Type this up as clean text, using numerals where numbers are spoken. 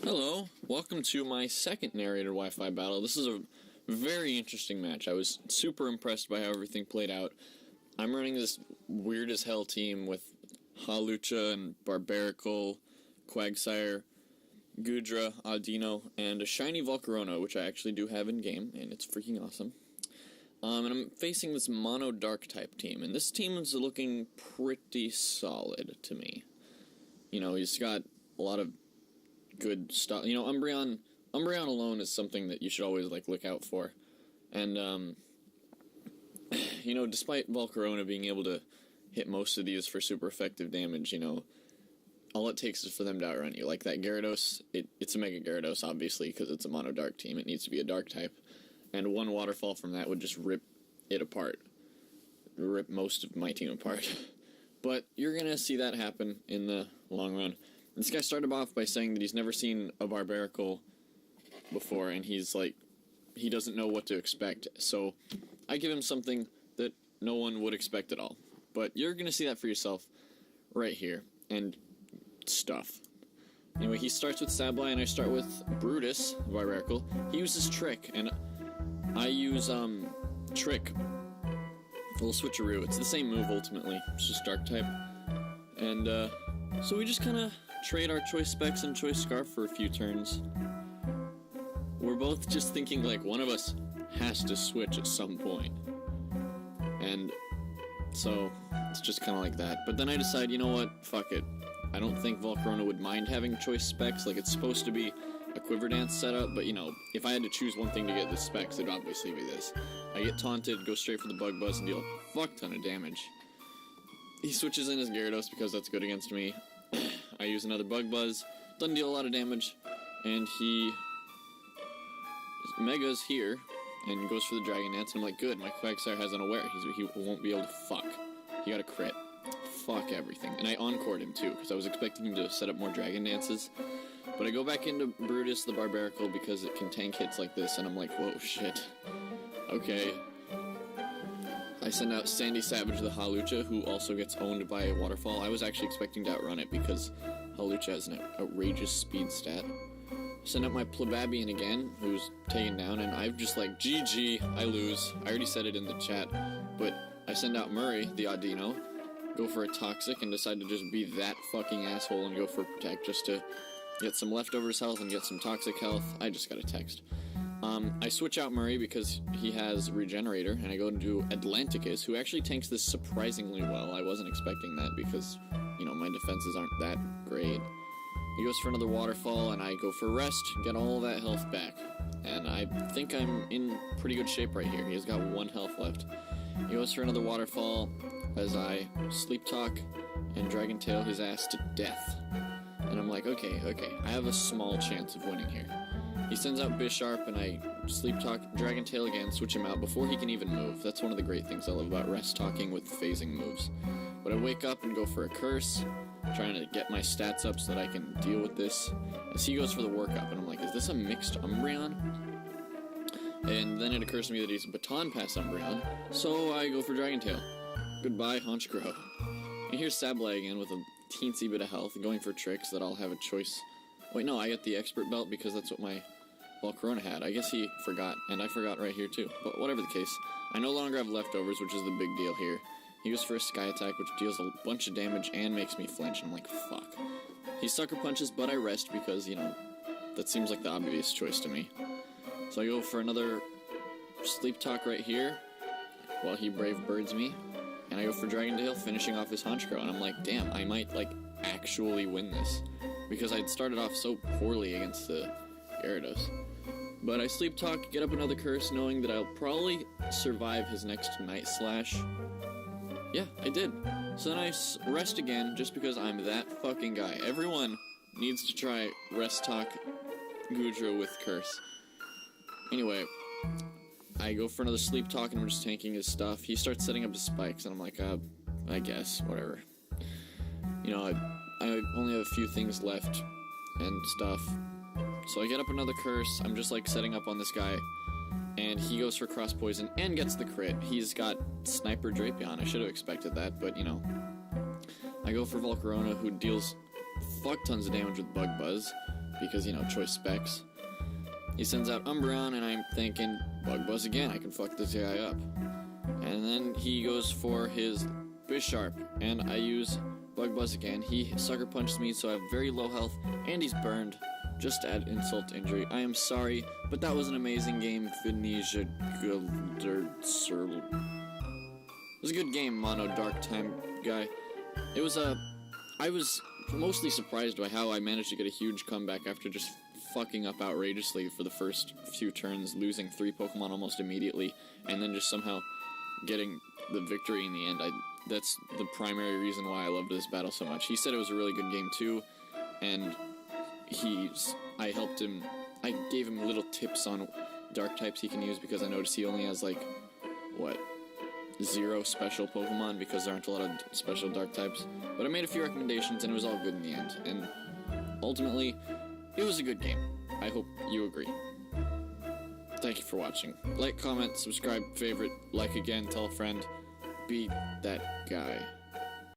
Hello, welcome to my second narrated Wi-Fi battle. This is a very interesting match. I was super impressed by how everything played out. I'm running this weird as hell team with Hawlucha and Barbaracle, Quagsire, Goodra, Audino, and a shiny Volcarona, which I actually do have in game, and it's freaking awesome. And I'm facing this mono dark type team, and this team is looking pretty solid to me. You know, he's got a lot of good stuff. You know, Umbreon alone is something that you should always, like, look out for. And, you know, despite Volcarona being able to hit most of these for super effective damage, you know, all it takes is for them to outrun you. Like that Gyarados, it's a Mega Gyarados, obviously, because it's a mono dark team. It needs to be a dark type. And one waterfall from that would just rip it apart. Rip most of my team apart. But you're going to see that happen in the long run. This guy started off by saying that he's never seen a Barbaracle before, and he's like, he doesn't know what to expect. So I give him something that no one would expect at all. But you're going to see that for yourself right here. And stuff. Anyway, he starts with Sableye, and I start with Brutus, Barbaracle. He uses Trick, and I use, Trick. A little switcheroo. It's the same move, ultimately. It's just Dark type. And, so we just kind of trade our Choice Specs and Choice Scarf for a few turns. We're both just thinking, like, one of us has to switch at some point. And so it's just kind of like that. But then I decide, you know what? Fuck it. I don't think Volcarona would mind having Choice Specs. Like, it's supposed to be a Quiver Dance setup, but, you know, if I had to choose one thing to get the Specs, it'd obviously be this. I get taunted, go straight for the Bug Buzz, and deal a fuck ton of damage. He switches in his Gyarados because that's good against me. I use another Bug Buzz, doesn't deal a lot of damage, and he Megas here, and goes for the Dragon Dance, and I'm like, good, my Quagsire has Unaware, he won't be able to fuck. He got a crit. Fuck everything. And I encored him too, because I was expecting him to set up more Dragon Dances. But I go back into Brutus the Barbaracle because it can tank hits like this, and I'm like, whoa, shit. Okay. I send out Sandy Savage the Hawlucha, who also gets owned by a Waterfall. I was actually expecting to outrun it because Hawlucha has an outrageous speed stat. I send out my Plebabian again, who's taken down, and I've just like, GG, I lose. I already said it in the chat, but I send out Murray the Audino, go for a Toxic, and decide to just be that fucking asshole and go for Protect just to get some leftovers health and get some Toxic health. I just got a text. I switch out Murray because he has Regenerator, and I go into Atlanticus, who actually tanks this surprisingly well. I wasn't expecting that because, you know, my defenses aren't that great. He goes for another Waterfall, and I go for Rest, get all that health back. And I think I'm in pretty good shape right here. He has got 1 health left. He goes for another Waterfall as I Sleep Talk and Dragon Tail his ass to death. And I'm like, okay, I have a small chance of winning here. He sends out Bisharp, and I Sleep Talk Dragon Tail again, switch him out before he can even move. That's one of the great things I love about Rest Talking with phasing moves. But I wake up and go for a Curse, trying to get my stats up so that I can deal with this. As he goes for the Workup, and I'm like, is this a mixed Umbreon? And then it occurs to me that he's a Baton Pass Umbreon, so I go for Dragon Tail. Goodbye, Honchkrow. And here's Sableye again with a teensy bit of health, going for tricks that I'll have a choice. Wait, no, I get the Expert Belt because that's what my Volcarona had. I guess he forgot, and I forgot right here too. But whatever the case, I no longer have leftovers, which is the big deal here. He goes for a Sky Attack, which deals a bunch of damage and makes me flinch, and I'm like, fuck. He Sucker Punches, but I rest because, you know, that seems like the obvious choice to me. So I go for another Sleep Talk right here, while he Brave Birds me. And I go for Dragon Tail, finishing off his Honchkrow, and I'm like, damn, I might, like, actually win this. Because I'd started off so poorly against the Gyarados. But I Sleep Talk, get up another Curse, knowing that I'll probably survive his next Night Slash. Yeah, I did. So then I rest again, just because I'm that fucking guy. Everyone needs to try Rest Talk Goodra with Curse. Anyway, I go for another Sleep Talk, and I'm just tanking his stuff. He starts setting up his spikes, and I'm like, I guess, whatever. You know, I only have a few things left and stuff. So I get up another Curse. I'm just, like, setting up on this guy. And he goes for Cross Poison and gets the crit. He's got Sniper Drapion. I should have expected that, but, you know. I go for Volcarona, who deals fuck tons of damage with Bug Buzz. because, choice specs. He sends out Umbreon, and I'm thinking, Bug Buzz again, I can fuck this guy up. And then he goes for his Bisharp, and I use Bug Buzz again. He Sucker Punched me, so I have very low health, and he's burned. Just to add insult to injury. I am sorry, but that was an amazing game, Finisia Gilderserl. It was a good game, Mono Dark Time guy. I was mostly surprised by how I managed to get a huge comeback after just fucking up outrageously for the first few turns, losing 3 Pokemon almost immediately, and then just somehow getting the victory in the end. That's the primary reason why I loved this battle so much. He said it was a really good game too, and I helped him, I gave him little tips on dark types he can use, because I noticed he only has 0 special Pokemon, because there aren't a lot of special dark types. But I made a few recommendations, and it was all good in the end, and ultimately, it was a good game. I hope you agree. Thank you for watching. Like, comment, subscribe, favorite, like again, tell a friend. Be that guy.